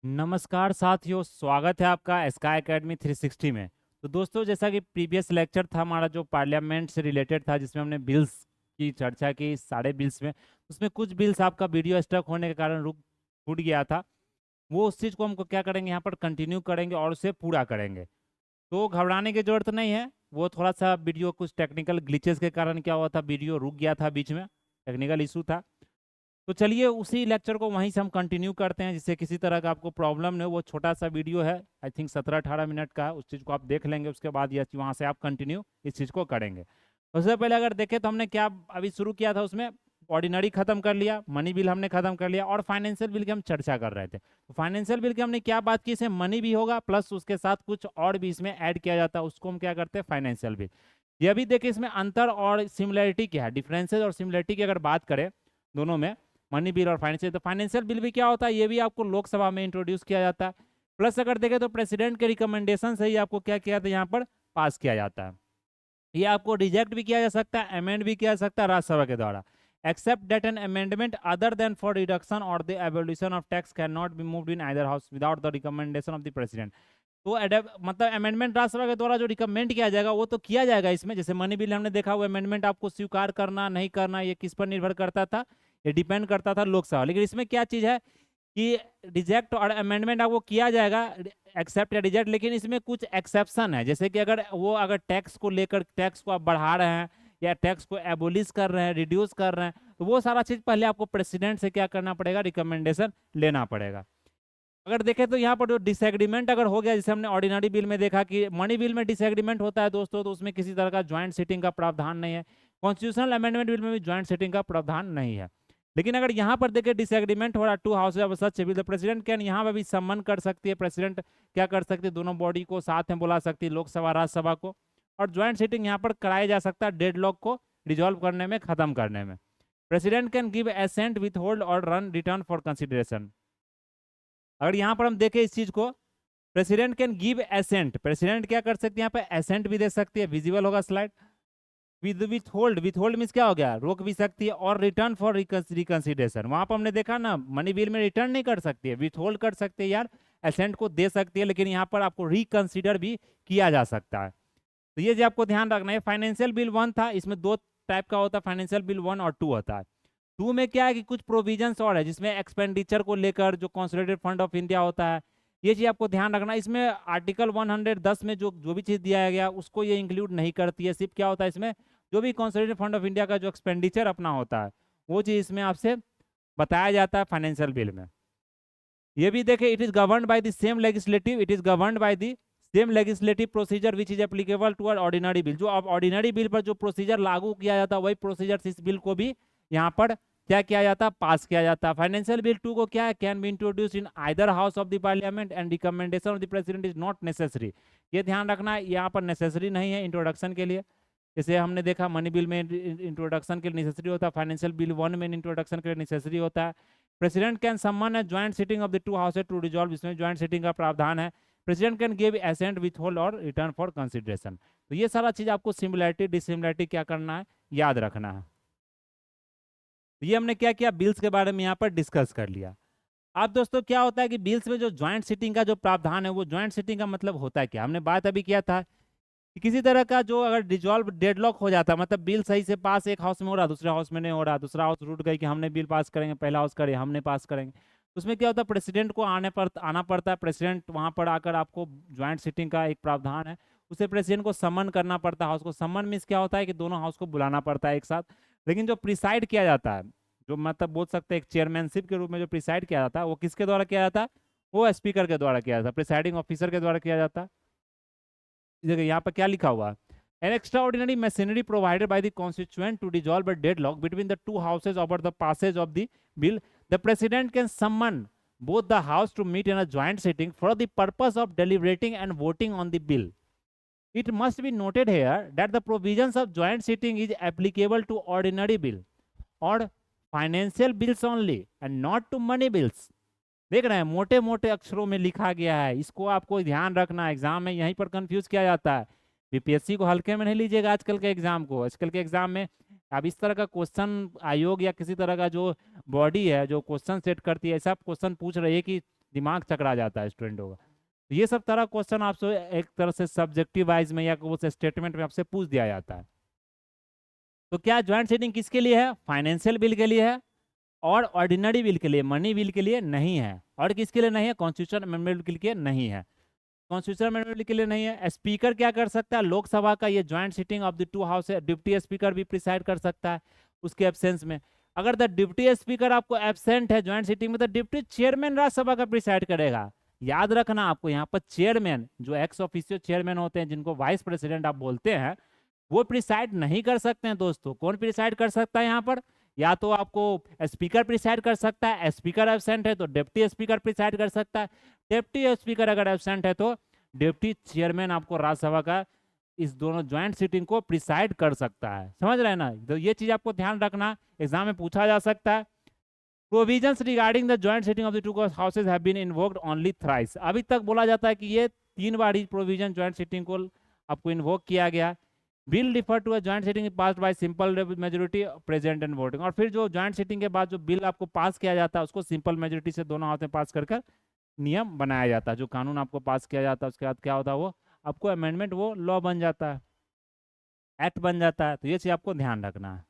नमस्कार साथियों, स्वागत है आपका स्काई एकेडमी 360 में। तो दोस्तों, जैसा कि प्रीवियस लेक्चर था हमारा जो पार्लियामेंट से रिलेटेड था, जिसमें हमने बिल्स की चर्चा की सारे बिल्स में, उसमें कुछ बिल्स आपका वीडियो स्टक होने के कारण रुक छूट गया था। वो उस चीज़ को हमको क्या करेंगे, यहाँ पर कंटिन्यू करेंगे और उसे पूरा करेंगे। तो घबराने की जरूरत नहीं है। वो थोड़ा सा वीडियो कुछ टेक्निकल ग्लिचेस के कारण क्या हुआ था, वीडियो रुक गया था बीच में, टेक्निकल इशू था। तो चलिए उसी लेक्चर को वहीं से हम कंटिन्यू करते हैं, जिससे किसी तरह का आपको प्रॉब्लम नहीं हो। वो छोटा सा वीडियो है, आई थिंक 17-18 मिनट का है। उस चीज़ को आप देख लेंगे, उसके बाद ये वहाँ से आप कंटिन्यू इस चीज़ को करेंगे। उससे पहले अगर देखें तो हमने क्या अभी शुरू किया था, उसमें ऑर्डिनरी खत्म कर लिया, मनी बिल हमने खत्म कर लिया और फाइनेंशियल बिल की हम चर्चा कर रहे थे। तो फाइनेंशियल बिल की हमने क्या बात की, इसमें मनी भी होगा प्लस उसके साथ कुछ और भी इसमें ऐड किया जाता है, उसको हम क्या करते हैं, फाइनेंशियल बिल। ये भी देखिए इसमें अंतर और सिमिलरिटी क्या है, डिफरेंसेस और सिमिलरिटी की अगर बात करें दोनों में, मनी बिल और फाइनेंशियल, तो फाइनेंशियल बिल भी क्या होता है, ये भी आपको लोकसभा में इंट्रोड्यूस किया जाता है। प्लस अगर देखें तो प्रेसिडेंट के रिकमेंडेशन से ही आपको क्या किया था, यहाँ पर पास किया जाता है। ये आपको रिजेक्ट भी किया जा सकता है, अमेंड भी किया जा सकता है राज्यसभा के द्वारा। Except that an amendment other than for reduction और the abolition of tax can not be moved in either house without the recommendation of the president. तो मतलब अमेंडमेंट राज्यसभा के द्वारा जो रिकमेंड किया जाएगा वो तो किया जाएगा इसमें। जैसे मनी बिल हमने देखा, वो अमेंडमेंट आपको स्वीकार करना नहीं करना ये किस पर निर्भर करता था, ये डिपेंड करता था लोकसभा। लेकिन इसमें क्या चीज़ है कि रिजेक्ट और अमेंडमेंट आपको किया जाएगा, एक्सेप्ट या रिजेक्ट, लेकिन इसमें कुछ एक्सेप्शन है। जैसे कि अगर टैक्स को लेकर, टैक्स को आप बढ़ा रहे हैं या टैक्स को एबोलिश कर रहे हैं, रिड्यूस कर रहे हैं, तो वो सारा चीज़ पहले आपको प्रेसिडेंट से क्या करना पड़ेगा, रिकमेंडेशन लेना पड़ेगा। अगर देखें तो यहाँ पर जो डिसएग्रीमेंट अगर हो गया, जैसे हमने ऑर्डिनरी बिल में देखा कि मनी बिल में डिसएग्रीमेंट होता है दोस्तों, तो उसमें किसी तरह का ज्वाइंट सिटिंग का प्रावधान नहीं है। कॉन्स्टिट्यूशनल अमेंडमेंट बिल में भी ज्वाइंट सिटिंग का प्रावधान नहीं है। लेकिन अगर यहाँ पर देखें डिसएग्रीमेंट हो रहा, two house of such bill, the president can, यहाँ पर भी सम्मन कर सकती है प्रेसिडेंट, क्या कर सकती है, दोनों बॉडी को साथ में बुला सकती है, लोकसभा राज्यसभा को। और ज्वाइंट सिटिंग यहाँ पर कराया जा सकता है डेडलॉक को रिजॉल्व करने में, खत्म करने में। President can give assent, withhold और रन रिटर्न फॉर कंसिडरेशन। अगर यहाँ पर हम देखें इस चीज को, president can give assent, president क्या कर सकती है, यहाँ पे एसेंट भी दे सकती है, विजिबल होगा slide. With hold, with hold means क्या हो गया, रोक भी सकती है। और रिटर्न फॉर रिकंसिडरेशन, वहां पर हमने देखा ना, मनी बिल में रिटर्न नहीं कर सकती है, विथ होल्ड कर सकते हैं यार, एसेंट को दे सकती है, लेकिन यहाँ पर आपको रिकंसिडर भी किया जा सकता है। तो ये जो आपको ध्यान रखना है, फाइनेंशियल बिल 1 था, इसमें दो टाइप का होता है, फाइनेंशियल बिल 1 और 2 होता है। 2 में क्या है कि कुछ प्रोविजंस और है, जिसमें एक्सपेंडिचर को लेकर जो कंसोलिडेटेड फंड ऑफ इंडिया होता है, ये चीज आपको ध्यान रखना। इसमें आर्टिकल 110 में जो जो भी चीज दिया गया उसको ये इंक्लूड नहीं करती है। सिर्फ क्या होता है इसमें, जो भी कंसोलिडेटेड फंड ऑफ इंडिया का जो एक्सपेंडिचर अपना होता है, वो चीज इसमें आपसे बताया जाता है फाइनेंशियल बिल में। ये भी देखें, it is governed by the same legislative, it is governed by the same legislative procedure which is applicable to ordinary bill. जो अब ऑर्डिनरी बिल पर जो प्रोसीजर लागू किया जाता है, वही प्रोसीजर इस बिल को भी यहाँ पर क्या किया जाता है, पास किया जाता है। फाइनेंशियल बिल 2 को क्या है, can be introduce in either house of the parliament and recommendation of the president is not necessary. ये ध्यान रखना है, यहाँ पर नेसेसरी नहीं है इंट्रोडक्शन के लिए। जैसे हमने देखा मनी बिल में इंट्रोडक्शन के लिए नेसेसरी होता है, फाइनेंशियल बिल 1 में इंट्रोडक्शन के लिए नेसेसरी होता है। प्रेसिडेंट कैन सम्मन है joint sitting of the two houses to resolve, इसमें ज्वाइंट सिटिंग का प्रावधान है। President can give assent, withhold और रिटर्न फॉर कंसिडरेशन। तो ये सारा चीज आपको सिमिलरिटी डिसिमिलरिटी क्या करना है, याद रखना है। तो ये हमने क्या किया, बिल्स के बारे में यहाँ पर डिस्कस कर लिया। अब दोस्तों क्या होता है कि बिल्स में जो ज्वाइंट सिटिंग का जो प्रावधान है, वो ज्वाइंट सिटिंग का मतलब होता है क्या, हमने बात अभी किया था कि किसी तरह का जो अगर डिजॉल्व डेडलॉक हो जाता है, मतलब बिल सही से पास एक हाउस में हो रहा, दूसरे हाउस में नहीं हो रहा, दूसरा हाउस रूट गई कि हमने बिल पास करेंगे, पहला हाउस करे हमने पास करेंगे, तो उसमें क्या होता है, प्रेसिडेंट को आना पड़ता है। प्रेसिडेंट वहां पर आकर, आपको ज्वाइंट सिटिंग का एक प्रावधान है, उसे प्रेसिडेंट को समन करना पड़ता है हाउस को। समन मीन्स क्या होता है कि दोनों हाउस को बुलाना पड़ता है एक साथ। लेकिन जो प्रिसाइड किया जाता है, जो मतलब बोल सकते हैं एक चेयरमैनशिप के रूप में जो प्रिसाइड किया जाता है, वो किसके द्वारा किया जाता है, वो स्पीकर के द्वारा किया जाता है, प्रिसाइडिंग ऑफिसर के द्वारा किया जाता है। देखिए यहाँ पर क्या लिखा हुआ है, an extraordinary machinery provided by the constituent to dissolve a deadlock between the two houses over the passage of the bill. The president can summon both the house to meet in a joint sitting for the purpose of deliberating and voting on the bill. It must be noted here that the provisions of joint sitting is applicable to ordinary bill or financial bills only and not to money bills. देख रहे हैं, मोटे मोटे अक्षरों में लिखा गया है, इसको आपको ध्यान रखना। एग्जाम में यहीं पर कंफ्यूज किया जाता है। बीपीएससी को हल्के में नहीं लीजिएगा आजकल के एग्जाम को। आजकल के एग्जाम में अब इस तरह का क्वेश्चन आयोग या किसी तरह का जो बॉडी है जो क्वेश्चन सेट करती है, ऐसा क्वेश्चन पूछ रही है कि दिमाग चकरा जाता है स्टूडेंटों का। तो ये सब तरह क्वेश्चन आपसे एक तरह से सब्जेक्टिव वाइज में या उस स्टेटमेंट में आपसे पूछ दिया जाता है। तो क्या ज्वाइंट सीटिंग किसके लिए है? फाइनेंशियल बिल के लिए है और ऑर्डिनरी बिल के लिए, मनी बिल के लिए नहीं है। और किसके लिए नहीं है? कॉन्स्टिट्यूशन अमेंडमेंट बिल के लिए नहीं है। कॉन्स्टिट्यूशन अमेंडमेंट के लिए नहीं है। स्पीकर क्या कर सकता है? लोकसभा का ये joint sitting of the two house है, डिप्टी स्पीकर भी प्रिसाइड कर सकता है उसके एब्सेंस में। अगर द डिप्टी स्पीकर आपको एब्सेंट है ज्वाइंट सीटिंग में, तो डिप्टी चेयरमैन राज्यसभा का प्रिसाइड करेगा। याद रखना आपको, यहाँ पर चेयरमैन जो एक्स ऑफिशियो चेयरमैन होते हैं, जिनको वाइस प्रेसिडेंट आप बोलते हैं, वो प्रिसाइड नहीं कर सकते हैं दोस्तों। कौन प्रिसाइड कर सकता है यहाँ पर? या तो आपको स्पीकर प्रिसाइड कर सकता है, स्पीकर एब्सेंट है तो डिप्टी स्पीकर प्रिसाइड कर सकता है, डिप्टी स्पीकर अगर एब्सेंट है तो डिप्टी चेयरमैन आपको राज्यसभा का इस दोनों ज्वाइंट सीटिंग को प्रिसाइड कर सकता है। समझ रहे हैं ना? तो ये चीज आपको ध्यान रखना, एग्जाम में पूछा जा सकता है। Provisions regarding the joint sitting of the two houses have been invoked only thrice. अभी तक बोला जाता है कि ये 3 बार ही प्रोविजन ज्वाइंट सीटिंग को आपको इन्वोक किया गया। Bill refer to a joint sitting pass by simple majority present and voting. और फिर जो ज्वाइंट सीटिंग के बाद जो बिल आपको पास किया जाता है उसको सिंपल मेजोरिटी से दोनों हाथ में पास कर नियम बनाया जाता है। जो कानून आपको पास किया जाता है उसके बाद क्या होता है, वो आपको अमेंडमेंट, वो लॉ बन जाता है, एक्ट बन जाता है। तो ये चीज आपको ध्यान रखना है।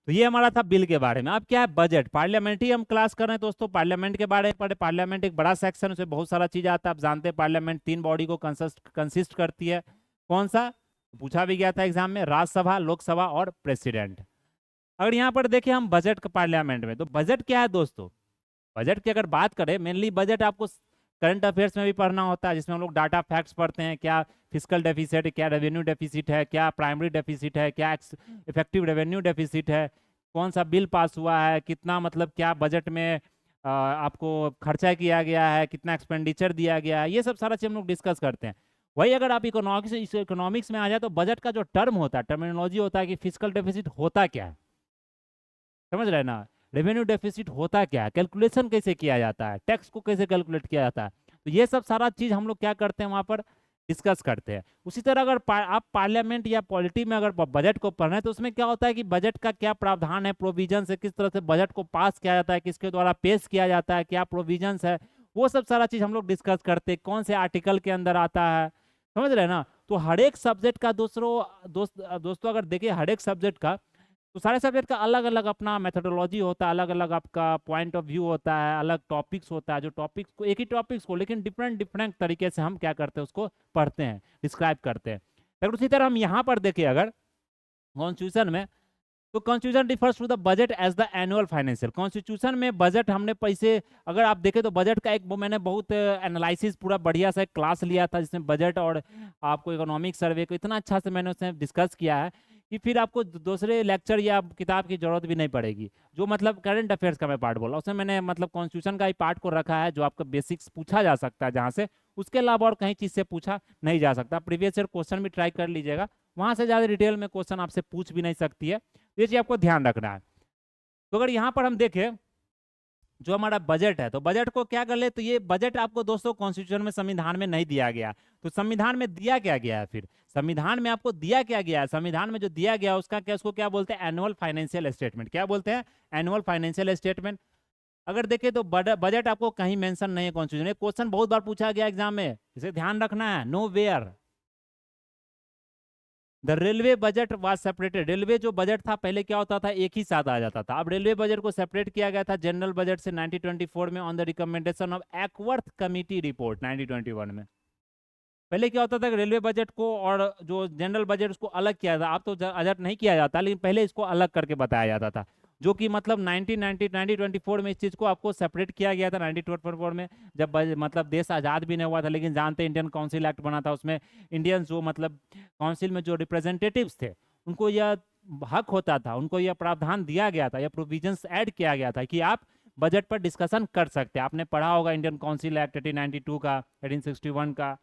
तो ये हमारा था बिल के बारे में। अब क्या है? बजट। पार्लियामेंट्री हम क्लास कर रहे हैं दोस्तों, पार्लियामेंट के बारे में पढ़े। पार्लियामेंट एक बड़ा सेक्शन, उसमें बहुत सारा चीज आता है। आप जानते हैं पार्लियामेंट 3 बॉडी को कंसिस्ट करती है। कौन सा? पूछा भी गया था एग्जाम में, राज्यसभा, लोकसभा और प्रेसिडेंट। अगर यहाँ पर देखें हम बजट का पार्लियामेंट में, तो बजट क्या है दोस्तों? बजट की अगर बात करें, मेनली बजट आपको करंट अफेयर्स में भी पढ़ना होता है, जिसमें हम लोग डाटा फैक्ट्स पढ़ते हैं। क्या फिजिकल डेफिसिट है, क्या रेवेन्यू डेफिसिट है, क्या प्राइमरी डेफिसिट है, क्या इफेक्टिव रेवेन्यू डेफिसिट है, कौन सा बिल पास हुआ है, कितना मतलब क्या बजट में आपको खर्चा किया गया है, कितना एक्सपेंडिचर दिया गया है, ये सब सारा चीज हम लोग डिस्कस करते हैं। वही अगर आप इकोनॉमिक्स में आ जाए, तो बजट का जो टर्म होता है, टर्मिनोलॉजी होता है कि फिजिकल डेफिसिट होता क्या है। समझ रहे हैं ना? रेवेन्यू डेफिसिट होता क्या है, कैलकुलेशन कैसे किया जाता है, टैक्स को कैसे कैलकुलेट किया जाता है। तो ये सब सारा चीज हम लोग क्या करते हैं, वहां पर डिस्कस करते हैं। उसी तरह अगर आप पार्लियामेंट या पॉलिटी में अगर बजट को पढ़ रहे हैं, तो उसमें क्या होता है कि बजट का क्या प्रावधान है, प्रोविजन है, किस तरह से बजट को पास किया जाता है, किसके द्वारा पेश किया जाता है, क्या प्रोविजन है, वो सब सारा चीज हम लोग डिस्कस करते हैं। कौन से आर्टिकल के अंदर आता है, समझ रहे हैं ना? तो हर एक सब्जेक्ट का दोस्तों अगर देखिए, हर एक सब्जेक्ट का, तो सारे सब्जेक्ट का अलग अलग अपना मेथोडोलॉजी होता है, अलग अलग आपका पॉइंट ऑफ व्यू होता है, अलग टॉपिक्स होता है। जो टॉपिक्स को, एक ही टॉपिक्स को लेकिन डिफरेंट डिफरेंट तरीके से हम क्या करते हैं, उसको पढ़ते हैं, डिस्क्राइब करते हैं। अगर उसी तरह हम यहाँ पर देखें अगर कॉन्स्टिट्यूशन में, तो constitution refers to the budget as the annual financial. Constitution में बजट हमने पैसे, अगर आप देखें तो बजट का एक मैंने बहुत एनालिसिस पूरा बढ़िया सा क्लास लिया था, जिसमें बजट और आपको इकोनॉमिक सर्वे को इतना अच्छा से मैंने उसमें डिस्कस किया है कि फिर आपको दूसरे लेक्चर या किताब की जरूरत भी नहीं पड़ेगी। जो मतलब करंट अफेयर्स का मैं पार्ट बोला, उसमें मैंने मतलब कॉन्स्टिट्यूशन का ही पार्ट को रखा है, जो आपका बेसिक्स पूछा जा सकता है जहाँ से, उसके अलावा और कहीं चीज़ से पूछा नहीं जा सकता। प्रीवियस ईयर क्वेश्चन भी ट्राई कर लीजिएगा, वहाँ से ज़्यादा डिटेल में क्वेश्चन आपसे पूछ भी नहीं सकती है। ये चीज़ आपको ध्यान रखना है। तो अगर यहाँ पर हम देखें जो हमारा बजट है, तो बजट को क्या कर ले, तो ये बजट आपको दोस्तों कॉन्स्टिट्यूशन में, संविधान में नहीं दिया गया। तो संविधान में दिया क्या गया है? फिर संविधान में आपको दिया क्या गया है? संविधान में जो दिया गया उसका क्या, उसको क्या बोलते हैं? Annual financial statement. क्या बोलते हैं? Annual financial statement. अगर देखें तो बजट आपको कहीं मेंशन नहीं है कॉन्स्टिट्यूशन में। क्वेश्चन बहुत बार पूछा गया एग्जाम में, इसे ध्यान रखना है। Nowhere the railway budget was separated. Railway जो बजट था पहले क्या होता था, एक ही साथ आ जाता था। अब रेलवे बजट को सेपरेट किया गया था जनरल बजट से 1924 में, on the recommendation of Acworth committee report 1921 में। पहले क्या होता था कि रेलवे बजट को और जो जनरल बजट उसको अलग किया था। अब तो बजट नहीं किया जाता, लेकिन पहले इसको अलग करके बताया जाता था, जो कि मतलब 1924 में इस चीज़ को आपको सेपरेट किया गया था। 1924 में जब मतलब देश आज़ाद भी नहीं हुआ था, लेकिन जानते इंडियन काउंसिल एक्ट बना था, उसमें इंडियन जो मतलब काउंसिल में जो रिप्रेजेंटेटिव्स थे, उनको यह हक होता था, उनको यह प्रावधान दिया गया था, यह प्रोविजंस ऐड किया गया था कि आप बजट पर डिस्कशन कर सकते हैं। आपने पढ़ा होगा इंडियन काउंसिल एक्ट 1892 का, 1861 का,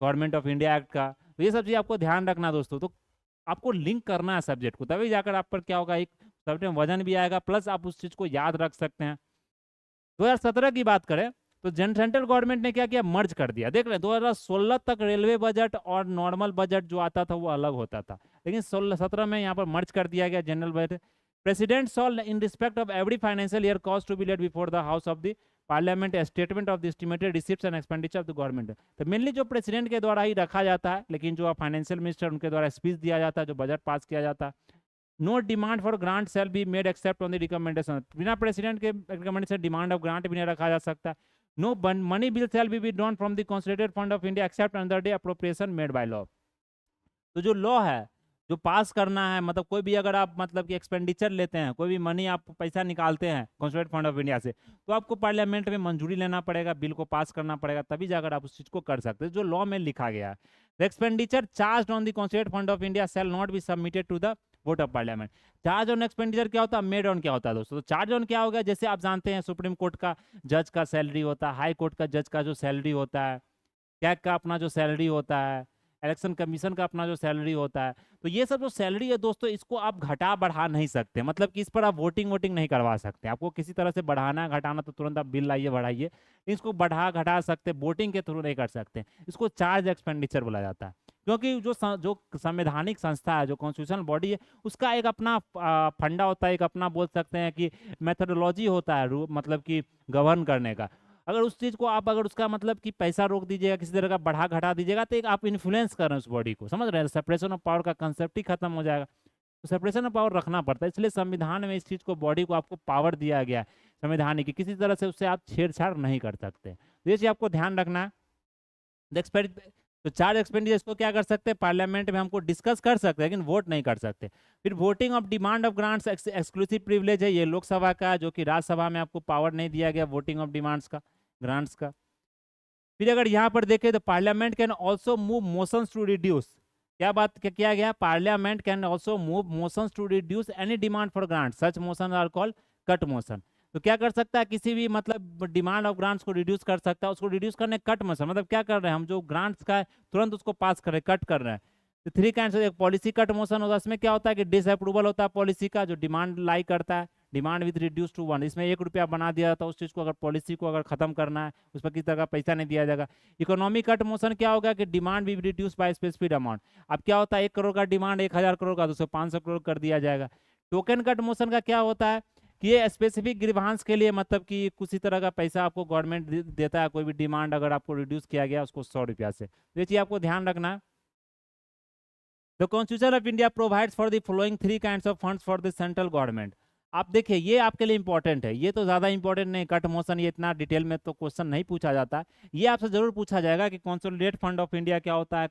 गवर्नमेंट ऑफ इंडिया एक्ट का। तो ये सब चीज़ आपको ध्यान रखना दोस्तों। तो आपको लिंक करना है सब्जेक्ट को, तभी जाकर आप पर क्या होगा, एक सब्जेक्ट में वजन भी आएगा, प्लस आप उस चीज़ को याद रख सकते हैं। 2017 की बात करें तो सेंट्रल गवर्नमेंट ने क्या किया, मर्ज कर दिया। देख रहे हैं 2016 तक रेलवे बजट और नॉर्मल बजट जो आता था वो अलग होता था, लेकिन 16-17 में यहाँ पर मर्ज कर दिया गया general budget. President shall in respect of every financial year cause to be laid before the house of the parliament a statement of the estimated receipts and expenditure of the government. तो mainly जो president के द्वारा ही रखा जाता है, लेकिन जो financial minister उनके द्वारा स्पीच दिया जाता है, जो बजट पास किया जाता है। No demand for grant shall be made except on the recommendation, बिना प्रेसिडेंट के रिकमेंडेशन डिमांड ऑफ ग्रांट भी नहीं रखा जा सकता। No money bill shall be withdrawn from the consolidated fund of India except under the appropriation made by law. तो जो law है जो पास करना है, मतलब कोई भी अगर आप मतलब कि एक्सपेंडिचर लेते हैं, कोई भी मनी आप पैसा निकालते हैं कंसोलिडेटेड फंड ऑफ इंडिया से, तो आपको पार्लियामेंट में मंजूरी लेना पड़ेगा, बिल को पास करना पड़ेगा, तभी जाकर आप उस चीज को कर सकते हैं, जो लॉ में लिखा गया है। The expenditure charge on the consolidated fund of India shall not be submitted to the vote of parliament. Charge on expenditure क्या होता है, मेड ऑन क्या होता है दोस्तों। तो चार्ज ऑन क्या होगा, जैसे आप जानते हैं सुप्रीम कोर्ट का जज का सैलरी होता है, हाई कोर्ट का जज का जो सैलरी होता है, कैग का अपना जो सैलरी होता है, इलेक्शन कमीशन का अपना जो सैलरी होता है, तो ये सब जो सैलरी है दोस्तों, इसको आप घटा बढ़ा नहीं सकते, मतलब कि इस पर आप वोटिंग नहीं करवा सकते। आपको किसी तरह से बढ़ाना घटाना तो तुरंत आप बिल लाइए बढ़ाइए, इसको बढ़ा घटा सकते, वोटिंग के थ्रू नहीं कर सकते। इसको चार्ज एक्सपेंडिचर बोला जाता है, क्योंकि जो संवैधानिक संस्था है, जो कॉन्स्टिट्यूशनल बॉडी है, उसका एक अपना फंडा होता है, एक अपना बोल सकते हैं कि मेथोडोलॉजी होता है, मतलब कि गवर्न करने का। अगर उस चीज को आप अगर उसका मतलब कि पैसा रोक दीजिएगा, किसी तरह का बढ़ा घटा दीजिएगा, तो एक आप इन्फ्लुएंस कर रहे हैं उस बॉडी को, समझ रहे हैं, सेपरेशन ऑफ पावर का कंसेप्ट ही खत्म हो जाएगा। तो सेपरेशन ऑफ पावर रखना पड़ता है, इसलिए संविधान में इस चीज को, बॉडी को आपको पावर दिया गया है संवैधानिक की, किसी तरह से उससे आप छेड़छाड़ नहीं कर सकते। तो ये चीज आपको ध्यान रखना है। तो चार्ज एक्सपेंडिचर इसको क्या कर सकते हैं, पार्लियामेंट में हमको डिस्कस कर सकते हैं, लेकिन वोट नहीं कर सकते। फिर voting of demand of grants exclusive privilege है, ये लोकसभा का, जो कि राज्यसभा में आपको पावर नहीं दिया गया वोटिंग ऑफ डिमांड्स का, ग्रांट्स का। फिर अगर यहाँ पर देखें तो parliament can also move motions to reduce, क्या बात क्या किया गया, parliament can also move motions to reduce any demand for grant, such motion are called cut motion. तो क्या कर सकता है, किसी भी मतलब डिमांड ऑफ ग्रांट्स को रिड्यूस कर सकता है, उसको रिड्यूस करने कट मोशन, मतलब क्या कर रहे हैं हम, जो ग्रांट्स का है तुरंत उसको पास कर रहे हैं, कट कर रहे हैं। तो थ्री काइंड्स, एक पॉलिसी कट मोशन होता है, इसमें क्या होता है कि डिसअप्रूवल होता है पॉलिसी का, जो डिमांड लाई करता है, डिमांड विद रिड्यूस टू 1, इसमें 1 रुपया बना दिया जाता है उस चीज को, अगर पॉलिसी को अगर खत्म करना है, उस पर किसी तरह का पैसा नहीं दिया जाएगा। इकोनॉमिक कट मोशन क्या होगा कि demand with reduce by specific amount, अब क्या होता है 1 करोड़ का डिमांड 1000 करोड़ का, तो उसे 500 करोड़ कर दिया जाएगा। टोकन कट मोशन का क्या होता है कि ये स्पेसिफिक ग्रीवांस के लिए, मतलब कि कुछ तरह का पैसा आपको गवर्नमेंट देता है, कोई भी डिमांड अगर आपको रिड्यूस किया गया उसको 100 रुपया से, तो ये चीज आपको ध्यान रखना है। The constitution of India provides for the following 3 kinds of funds for the central government. आप देखिए ये आपके लिए इंपॉर्टेंट है, ये तो ज्यादा इंपॉर्टेंट नहीं, कट मोशन ये इतना डिटेल में तो क्वेश्चन नहीं पूछा जाता, ये आपसे जरूर पूछा जाएगा कि कंसोलिडेटेड फंड ऑफ इंडिया क्या होता है,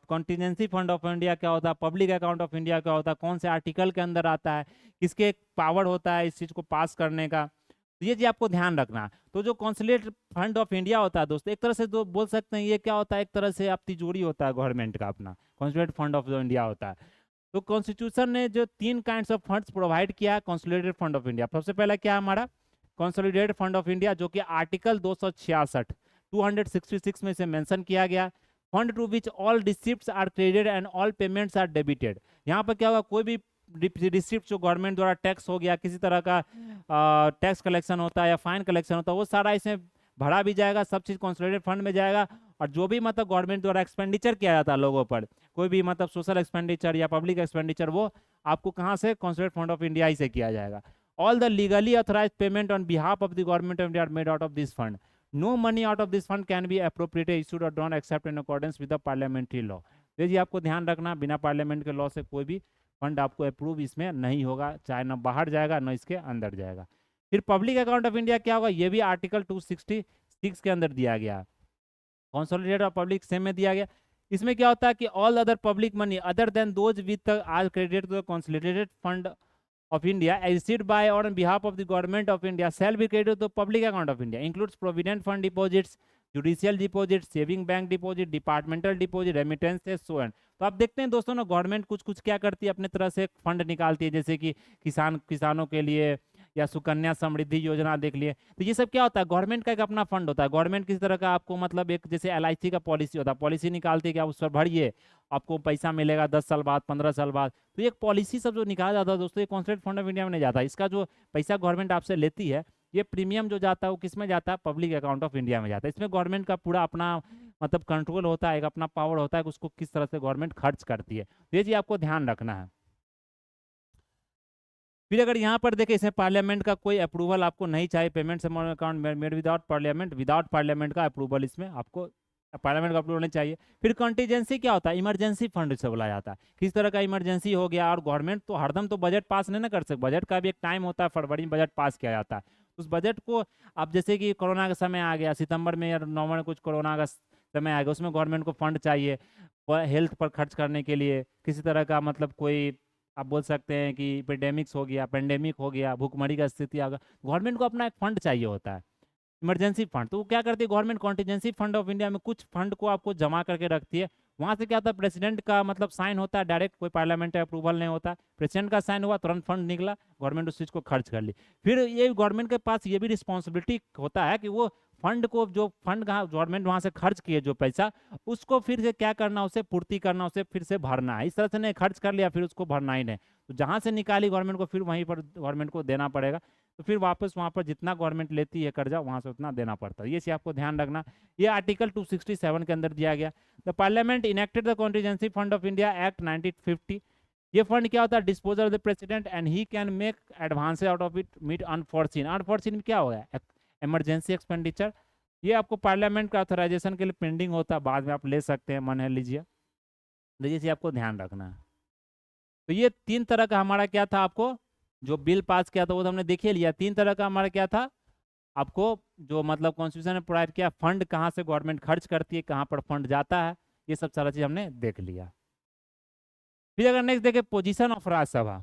कॉन्टीजेंसी फंड ऑफ इंडिया क्या होता है, पब्लिक अकाउंट ऑफ इंडिया क्या होता है, कौन से आर्टिकल के अंदर आता है, किसके पावर होता है इस चीज को पास करने का, तो ये चीज आपको ध्यान रखना। तो जो कॉन्सुलेट फंड ऑफ इंडिया होता है दोस्तों, एक तरह से तो बोल सकते हैं ये क्या होता है, एक तरह से आप तिजोरी होता है गवर्नमेंट का, अपना कॉन्सुलेट फंड ऑफ इंडिया होता है। तो कॉन्स्टिट्यूशन ने जो 3 काइंड्स ऑफ फंड्स प्रोवाइड किया है कंसोलिडेटेड फंड ऑफ इंडिया, सबसे पहला क्या है हमारा कंसोलिडेटेड फंड ऑफ इंडिया, जो कि आर्टिकल 266 266 में से मेंशन किया गया, fund to which all receipts are credited and all payments are debited. यहाँ पर क्या होगा, कोई भी रिसिप्ट जो गवर्नमेंट द्वारा टैक्स हो गया, किसी तरह का टैक्स कलेक्शन होता है या फाइन कलेक्शन होता है, वो सारा इसमें भरा भी जाएगा, सब चीज़ कंसोलिडेटेड फंड में जाएगा। और जो भी मतलब गवर्नमेंट द्वारा एक्सपेंडिचर किया जाता है लोगों पर, कोई भी मतलब सोशल एक्सपेंडिचर या पब्लिक एक्सपेंडिचर, वो आपको कहाँ से, कंसोलिडेटेड फंड ऑफ इंडिया ही से किया जाएगा। All the legally authorized payment on behalf of the government of India made out of this fund, no money out of this fund can be appropriated issued और drawn except in accordance with the parliamentary law. ये जी आपको ध्यान रखना, बिना parliament के law से कोई भी फंड आपको अप्रूव इसमें नहीं होगा, चाहे ना बाहर जाएगा ना इसके अंदर जाएगा। फिर पब्लिक अकाउंट ऑफ इंडिया क्या होगा, ये भी आर्टिकल 266 के अंदर दिया गया, कंसोलिडेटेड और पब्लिक सेम में दिया गया। इसमें क्या होता है कि all other public money other than those which are credited to the consolidated fund of India as received by or on behalf of the government of India shall be credited to the public account of India, includes provident fund deposits, judicial deposit, saving bank deposit, departmental deposit, remittance, so and. तो आप देखते हैं दोस्तों ना, government कुछ कुछ क्या करती है, अपने तरह से फंड निकालती है, जैसे कि किसानों के लिए, या सुकन्या समृद्धि योजना देख लिए। तो ये सब क्या होता है, गवर्नमेंट का एक अपना फंड होता है, गवर्नमेंट किसी तरह का आपको मतलब एक जैसे LIC का पॉलिसी होता है, पॉलिसी निकालती है कि आप उस पर भरिए, आपको पैसा मिलेगा 10 साल बाद, 15 साल बाद। तो एक पॉलिसी सब जो निकाला जाता है दोस्तों, ये कॉन्स्टिट्यूटेड फंड ऑफ इंडिया में नहीं जाता, इसका जो पैसा गवर्नमेंट आपसे लेती है, ये प्रीमियम जो जाता है वो किस में जाता है, पब्लिक अकाउंट ऑफ इंडिया में जाता है। इसमें गवर्नमेंट का पूरा अपना मतलब कंट्रोल होता है, एक अपना पावर होता है कि उसको किस तरह से गवर्नमेंट खर्च करती है। तो ये चीज आपको ध्यान रखना है। फिर अगर यहाँ पर देखें इसमें पार्लियामेंट का कोई अप्रूवल आपको नहीं चाहिए, payments account made without parliament का अप्रूवल, इसमें आपको पार्लियामेंट का अप्रूवल नहीं चाहिए। फिर कॉन्टीजेंसी क्या होता है, इमरजेंसी फंड से बोला जाता है। किस तरह का इमरजेंसी हो गया, और गवर्नमेंट तो हरदम तो बजट पास नहीं ना कर सकते, बजट का भी एक टाइम होता है, फरवरी में बजट पास किया जाता है। उस बजट को अब जैसे कि कोरोना का समय आ गया, सितंबर में या नवंबर में कुछ कोरोना का समय आ गया, उसमें गवर्नमेंट को फंड चाहिए हेल्थ पर खर्च करने के लिए, किसी तरह का मतलब कोई आप बोल सकते हैं कि पेंडेमिक हो गया, भूखमरी का स्थिति आ गया, गवर्नमेंट को अपना एक फंड चाहिए होता है, इमरजेंसी फंड। तो वो क्या करती है government, contingency fund of India में कुछ फंड को आपको जमा करके रखती है। वहां से क्या होता है, प्रेसिडेंट का मतलब साइन होता है डायरेक्ट, कोई पार्लियामेंट अप्रूवल नहीं होता, प्रेसिडेंट का साइन हुआ तुरंत फंड निकला, गवर्नमेंट उस चीज़ को खर्च कर ली। फिर ये गवर्नमेंट के पास ये भी रिस्पॉन्सिबिलिटी होता है कि वो फंड को, जो फंड गवर्नमेंट वहां से खर्च किए जो पैसा, उसको फिर से क्या करना, उसे पूर्ति करना, उसे फिर से भरना है। इस तरह से नहीं खर्च कर लिया फिर उसको भरना ही नहीं, तो जहां से निकाली गवर्नमेंट को फिर वहीं पर गवर्नमेंट को देना पड़ेगा। तो फिर वापस वहां पर जितना गवर्नमेंट लेती है कर्जा वहां से उतना देना पड़ता है। ये चीज आपको ध्यान रखना। ये आर्टिकल 267 के अंदर दिया गया। The parliament enacted the contingency fund of India act 1950। ये फंड क्या होता है, disposal of the president and he can make advance out of it meet unforeseen. Unforeseen में क्या हो गया, इमरजेंसी एक्सपेंडिचर। ये आपको पार्लियामेंट का ऑथराइजेशन के लिए पेंडिंग होता है, बाद में आप ले सकते हैं, मन है लीजिए। तो ये चीज आपको ध्यान रखना है। तो ये तीन तरह का हमारा क्या था, आपको जो बिल पास किया था वो तो हमने देख ही लिया। तीन तरह का हमारा क्या था, आपको जो मतलब कॉन्स्टिट्यूशन ने प्रोवाइड किया, फंड कहाँ से गवर्नमेंट खर्च करती है, कहाँ पर फंड जाता है, ये सब सारा चीज हमने देख लिया। फिर अगर नेक्स्ट देखें पोजीशन ऑफ राज्यसभा,